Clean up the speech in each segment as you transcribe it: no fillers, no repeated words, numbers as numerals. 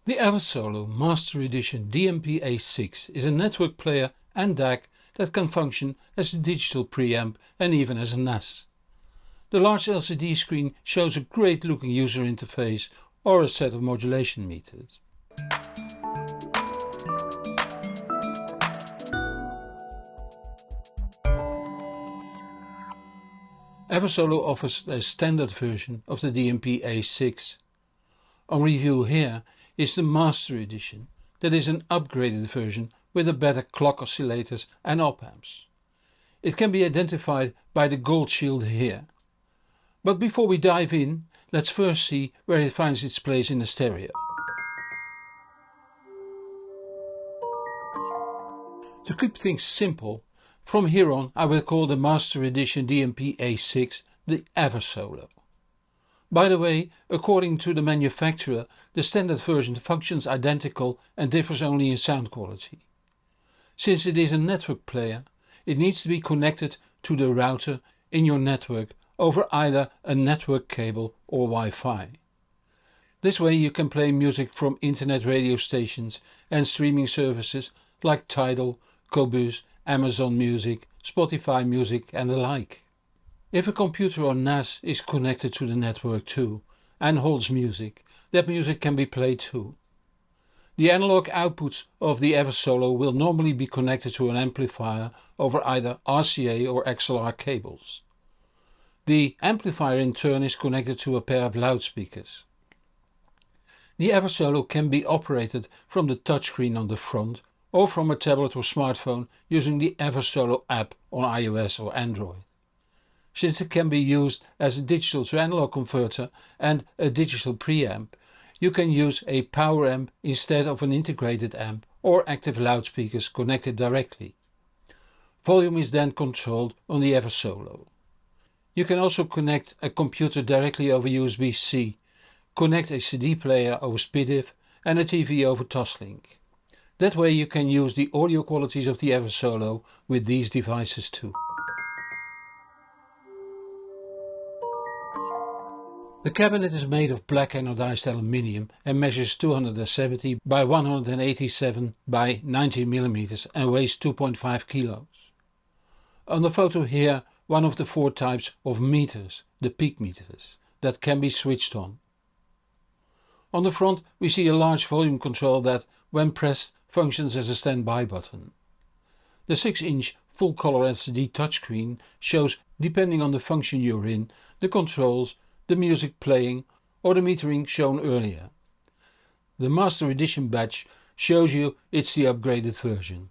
The Eversolo Master Edition DMP-A6 is a network player and DAC that can function as a digital preamp and even as a NAS. The large LCD screen shows a great looking user interface or a set of modulation meters. Eversolo offers a standard version of the DMP-A6. On review here is the Master Edition, that is an upgraded version with a better clock oscillators and op amps. It can be identified by the gold shield here. But before we dive in, let's first see where it finds its place in a stereo. To keep things simple, from here on I will call the Master Edition DMP-A6 the Eversolo. By the way, according to the manufacturer, the standard version functions identical and differs only in sound quality. Since it is a network player, it needs to be connected to the router in your network over either a network cable or Wi-Fi. This way you can play music from internet radio stations and streaming services like Tidal, Qobuz, Amazon Music, Spotify Music and the like. If a computer or NAS is connected to the network too and holds music, that music can be played too. The analog outputs of the Eversolo will normally be connected to an amplifier over either RCA or XLR cables. The amplifier in turn is connected to a pair of loudspeakers. The Eversolo can be operated from the touchscreen on the front or from a tablet or smartphone using the Eversolo app on iOS or Android. Since it can be used as a digital to analog converter and a digital preamp, you can use a power amp instead of an integrated amp or active loudspeakers connected directly. Volume is then controlled on the Eversolo. You can also connect a computer directly over USB-C, connect a CD player over SPDIF and a TV over Toslink. That way you can use the audio qualities of the Eversolo with these devices too. The cabinet is made of black anodized aluminium and measures 270 by 187 by 90 mm and weighs 2.5 kilos. On the photo here, one of the 4 types of meters, the peak meters, that can be switched on. On the front we see a large volume control that, when pressed, functions as a standby button. The 6-inch full-color LCD touchscreen shows, depending on the function you're in, the controls, the music playing or the metering shown earlier. The Master Edition badge shows you it's the upgraded version.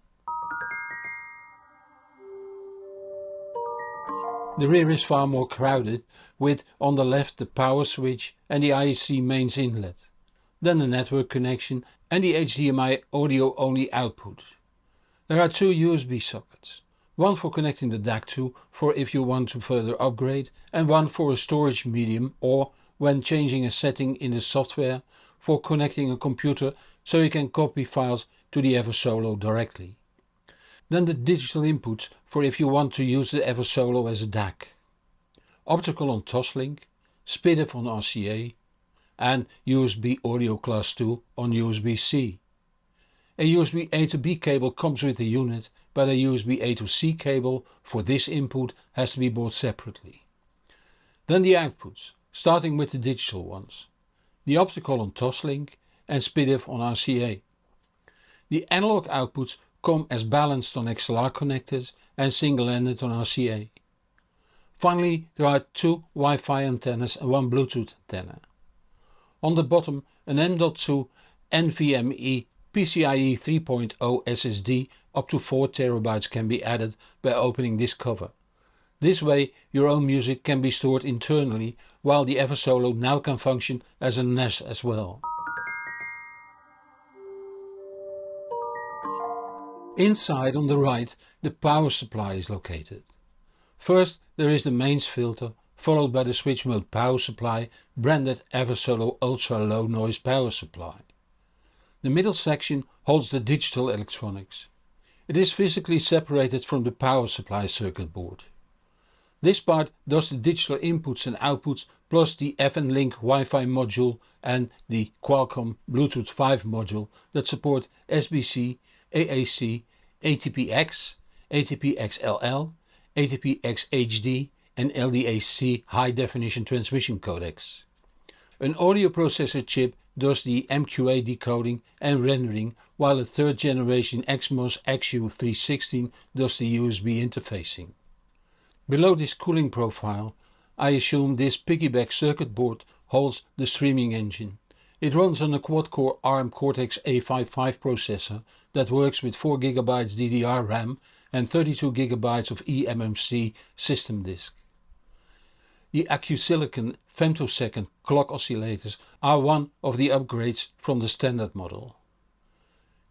The rear is far more crowded, with on the left the power switch and the IEC mains inlet, then the network connection and the HDMI audio only output. There are 2 USB sockets. One for connecting the DAC to for if you want to further upgrade, and one for a storage medium or, when changing a setting in the software, for connecting a computer so you can copy files to the Eversolo directly. Then the digital inputs for if you want to use the Eversolo as a DAC. Optical on Toslink, SPDIF on RCA and USB audio class 2 on USB-C. A USB A to B cable comes with the unit, but a USB A to C cable for this input has to be bought separately. Then the outputs, starting with the digital ones. The optical on Toslink and SPDIF on RCA. The analog outputs come as balanced on XLR connectors and single-ended on RCA. Finally there are 2 Wi-Fi antennas and 1 Bluetooth antenna. On the bottom an M.2 NVMe PCIe 3.0 SSD up to 4 TB can be added by opening this cover. This way your own music can be stored internally, while the Eversolo now can function as a NAS as well. Inside on the right the power supply is located. First there is the mains filter, followed by the switch mode power supply branded Eversolo Ultra Low Noise Power Supply. The middle section holds the digital electronics. It is physically separated from the power supply circuit board. This part does the digital inputs and outputs plus the FN-Link Wi-Fi module and the Qualcomm Bluetooth 5 module that support SBC, AAC, ATP-X, ATP-XLL, ATP-X HD and LDAC high definition transmission codecs. An audio processor chip does the MQA decoding and rendering, while a third generation XMOS XU316 does the USB interfacing. Below this cooling profile, I assume this piggyback circuit board holds the streaming engine. It runs on a quad-core ARM Cortex-A55 processor that works with 4GB DDR RAM and 32GB of eMMC system disk. The AccuSilicon femtosecond clock oscillators are one of the upgrades from the standard model.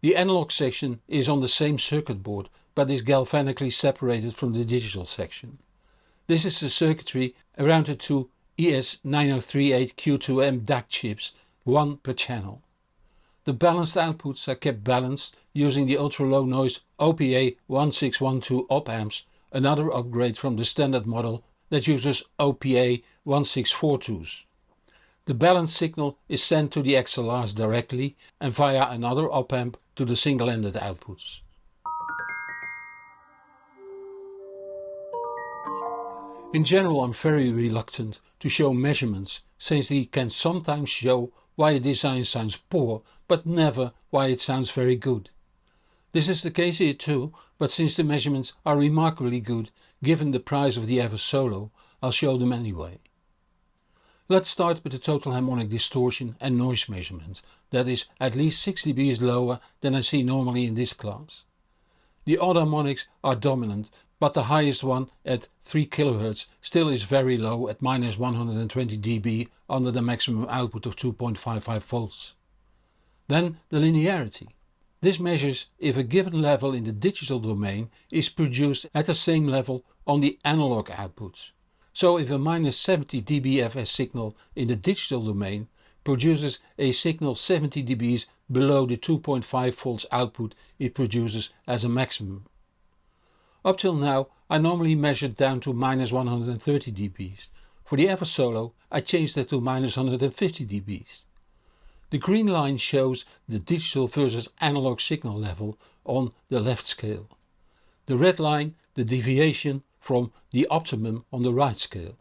The analog section is on the same circuit board but is galvanically separated from the digital section. This is the circuitry around the two ES9038Q2M DAC chips, one per channel. The balanced outputs are kept balanced using the ultra-low noise OPA1612 op-amps, another upgrade from the standard model that uses OPA1642s. The balanced signal is sent to the XLRs directly and via another op-amp to the single-ended outputs. In general, I'm very reluctant to show measurements, since they can sometimes show why a design sounds poor but never why it sounds very good. This is the case here too, but since the measurements are remarkably good given the price of the Eversolo, I'll show them anyway. Let's start with the total harmonic distortion and noise measurement, that is at least 6 dB lower than I see normally in this class. The odd harmonics are dominant, but the highest one at 3 kHz still is very low at -120 dB under the maximum output of 2.55 volts. Then the linearity. This measures if a given level in the digital domain is produced at the same level on the analog outputs. So if a -70 dBFS signal in the digital domain produces a signal 70 dB below the 2.5 volts output it produces as a maximum. Up till now I normally measured down to -130 dB. For the Eversolo I changed that to -150 dB. The green line shows the digital versus analog signal level on the left scale. The red line the deviation from the optimum on the right scale.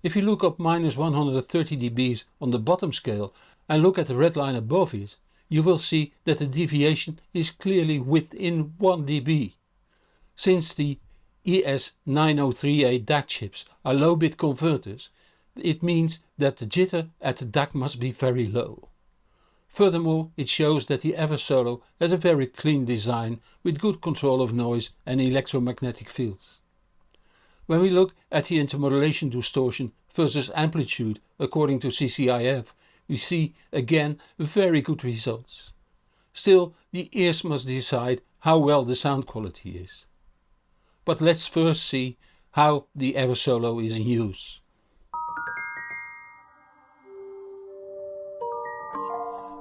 If you look up -130 dB on the bottom scale and look at the red line above it, you will see that the deviation is clearly within 1 dB. Since the ES9038 DAC chips are low bit converters, it means that the jitter at the DAC must be very low. Furthermore, it shows that the Eversolo has a very clean design with good control of noise and electromagnetic fields. When we look at the intermodulation distortion versus amplitude according to CCIF, we see again very good results. Still, the ears must decide how well the sound quality is. But let's first see how the Eversolo is in use.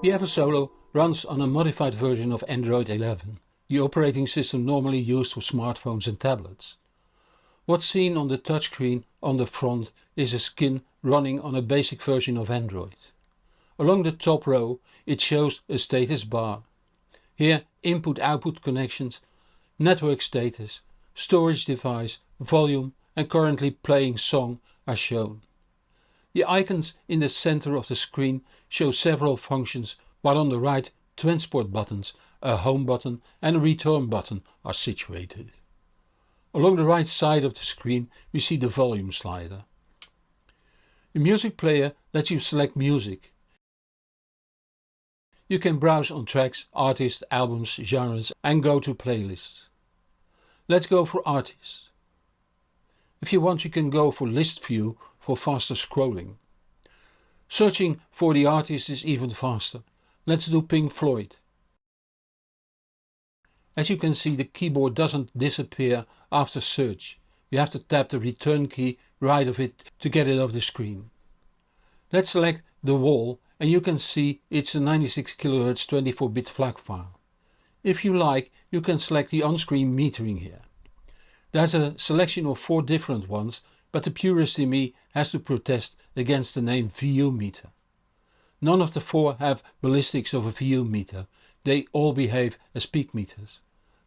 The Eversolo runs on a modified version of Android 11, the operating system normally used for smartphones and tablets. What's seen on the touchscreen on the front is a skin running on a basic version of Android. Along the top row it shows a status bar. Here input-output connections, network status, storage device, volume and currently playing song are shown. The icons in the center of the screen show several functions, while on the right transport buttons, a home button and a return button are situated. Along the right side of the screen we see the volume slider. The music player lets you select music. You can browse on tracks, artists, albums, genres and go to playlists. Let's go for artists. If you want you can go for list view for faster scrolling. Searching for the artist is even faster. Let's do Pink Floyd. As you can see, the keyboard doesn't disappear after search. You have to tap the return key right of it to get it off the screen. Let's select The Wall and you can see it's a 96 kHz 24-bit FLAC file. If you like, you can select the on-screen metering here. There's a selection of 4 different ones, but the purist in me has to protest against the name VU meter. None of the 4 have ballistics of a VU meter, they all behave as peak meters.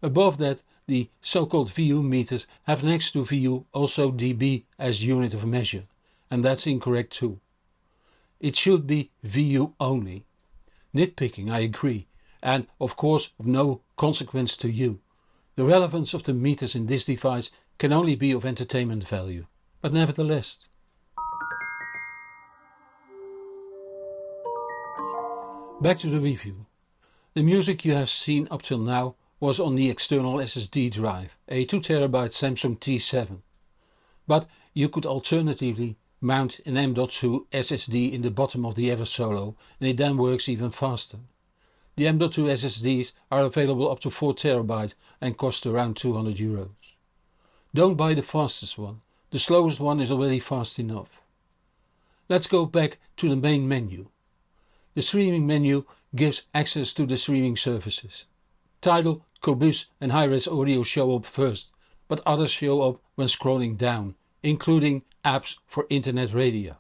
Above that, the so-called VU meters have next to VU also dB as unit of measure, and that's incorrect too. It should be VU only. Nitpicking, I agree, and of course of no consequence to you. The relevance of the meters in this device can only be of entertainment value, but nevertheless. Back to the review. The music you have seen up till now was on the external SSD drive, a 2TB Samsung T7. But you could alternatively mount an M.2 SSD in the bottom of the Eversolo and it then works even faster. The M.2 SSDs are available up to 4TB and cost around €200. Don't buy the fastest one, the slowest one is already fast enough. Let's go back to the main menu. The streaming menu gives access to the streaming services. Tidal, Qobuz and Hi-Res Audio show up first, but others show up when scrolling down, including apps for internet radio.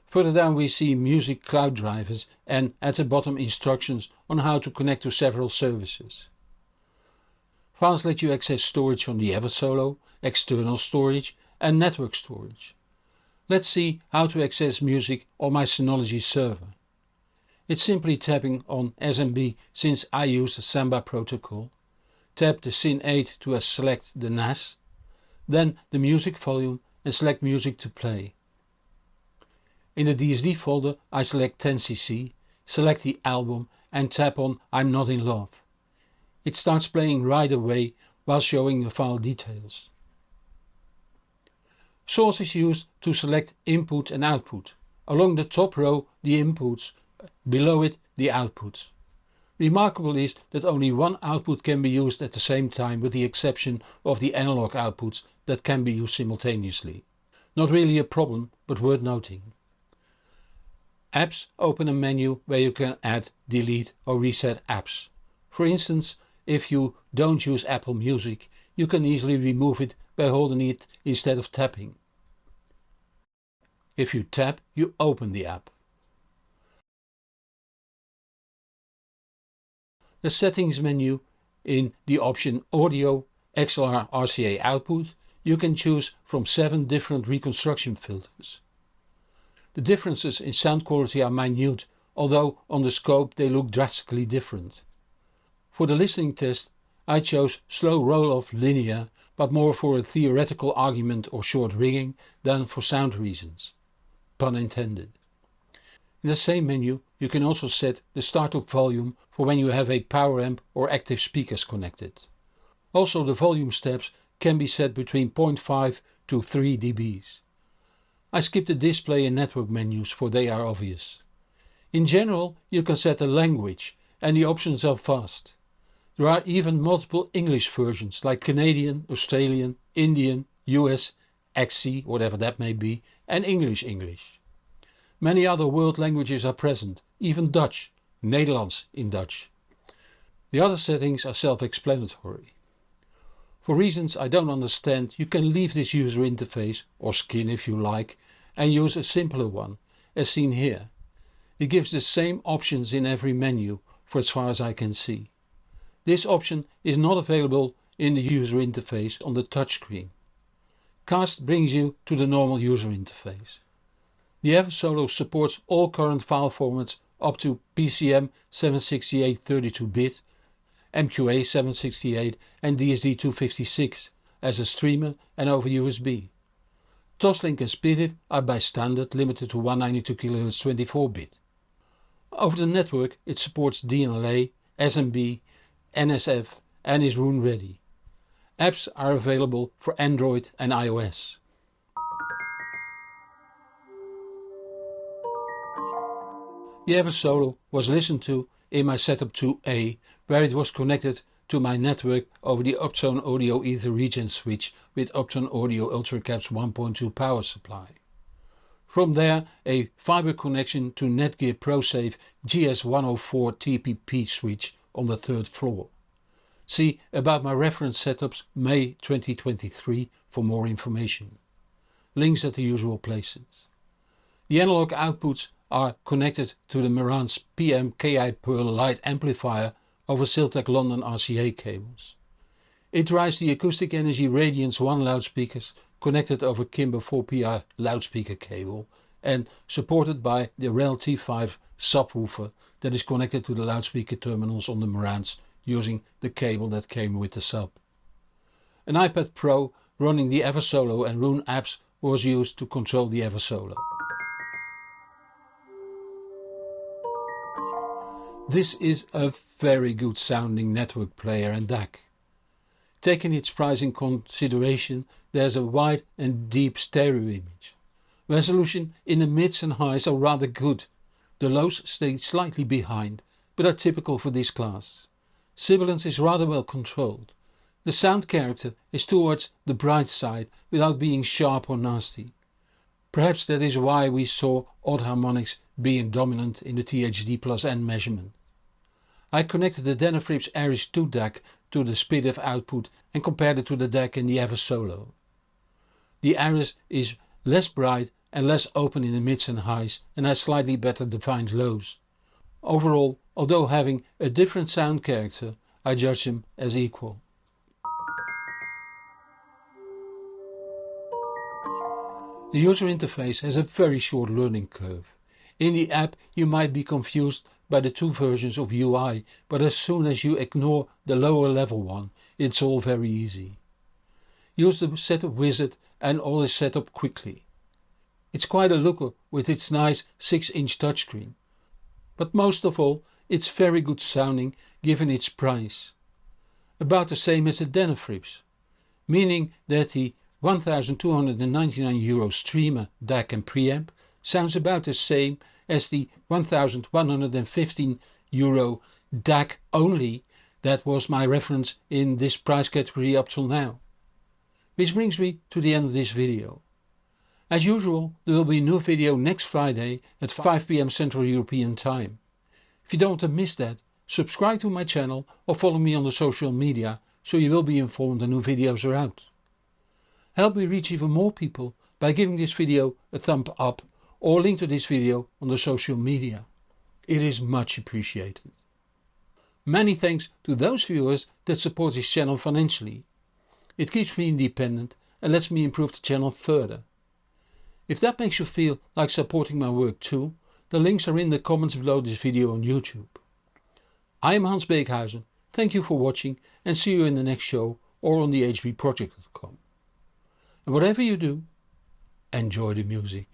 Further down we see music cloud drivers and at the bottom instructions on how to connect to several services. Files let you access storage on the Eversolo, external storage and network storage. Let's see how to access music on my Synology server. It's simply tapping on SMB since I use the Samba protocol. Tap the Syn 8 to select the NAS, then the music volume and select music to play. In the DSD folder I select 10cc, select the album and tap on I'm not in love. It starts playing right away while showing the file details. Source is used to select input and output. Along the top row the inputs, below it the outputs. Remarkable is that only one output can be used at the same time with the exception of the analog outputs that can be used simultaneously. Not really a problem, but worth noting. Apps open a menu where you can add, delete or reset apps. For instance, if you don't use Apple Music, you can easily remove it by holding it instead of tapping. If you tap, you open the app. The settings menu, in the option Audio XLR RCA output, you can choose from 7 different reconstruction filters. The differences in sound quality are minute, although on the scope they look drastically different. For the listening test I chose slow roll-off linear, but more for a theoretical argument or short ringing than for sound reasons. Pun intended. In the same menu you can also set the startup volume for when you have a power amp or active speakers connected. Also the volume steps can be set between 0.5 to 3 dBs. I skip the display and network menus for they are obvious. In general you can set a language and the options are vast. There are even multiple English versions like Canadian, Australian, Indian, US, XC, whatever that may be, and English. Many other world languages are present, even Dutch, Nederlands in Dutch. The other settings are self-explanatory. For reasons I don't understand you can leave this user interface, or skin if you like, and use a simpler one, as seen here. It gives the same options in every menu for as far as I can see. This option is not available in the user interface on the touchscreen. Cast brings you to the normal user interface. The Eversolo supports all current file formats up to PCM 768 32-bit, MQA 768 and DSD 256 as a streamer and over USB. Toslink and SPDIF are by standard limited to 192 kHz 24-bit. Over the network it supports DLNA, SMB, NSF and is room ready. Apps are available for Android and iOS. The Eversolo was listened to in my setup 2A, where it was connected to my network over the Uptone Audio Ether Regent switch with Uptone Audio UltraCaps 1.2 power supply. From there a fiber connection to Netgear ProSafe GS104 TPP switch on the 3rd floor. See About My Reference Setups May 2023 for more information. Links at the usual places. The analog outputs are connected to the Marantz PM-Ki Pearl Light amplifier over Siltec London RCA cables. It drives the Acoustic Energy Radiance 1 loudspeakers connected over Kimber 4PR loudspeaker cable and supported by the REL T5 subwoofer that is connected to the loudspeaker terminals on the Marantz using the cable that came with the sub. An iPad Pro running the Eversolo and Roon apps was used to control the Eversolo. This is a very good sounding network player and DAC. Taking its price in consideration, there's a wide and deep stereo image. Resolution in the mids and highs are rather good. The lows stay slightly behind, but are typical for this class. Sibilance is rather well controlled. The sound character is towards the bright side without being sharp or nasty. Perhaps that is why we saw odd harmonics being dominant in the THD plus N measurement. I connected the Denafrips Aris 2 DAC to the SPDIF output and compared it to the DAC in the Eversolo. The Aris is less bright and less open in the mids and highs and has slightly better defined lows. Overall, although having a different sound character, I judge them as equal. The user interface has a very short learning curve. In the app you might be confused by the two versions of UI, but as soon as you ignore the lower level one, it's all very easy. Use the setup wizard and all is set up quickly. It's quite a looker with its nice 6-inch touchscreen. But most of all, it's very good sounding given its price. About the same as the Denafrips, meaning that the €1,299 Streamer DAC and preamp sounds about the same as the €1,115 DAC only that was my reference in this price category up till now. Which brings me to the end of this video. As usual, there will be a new video next Friday at 5 PM Central European Time. If you don't want to miss that, subscribe to my channel or follow me on the social media so you will be informed when new videos are out. Help me reach even more people by giving this video a thumb up or link to this video on the social media. It is much appreciated. Many thanks to those viewers that support this channel financially. It keeps me independent and lets me improve the channel further. If that makes you feel like supporting my work too, the links are in the comments below this video on YouTube. I am Hans Beekhuizen, thank you for watching and see you in the next show or on the hbproject.com. And whatever you do, enjoy the music.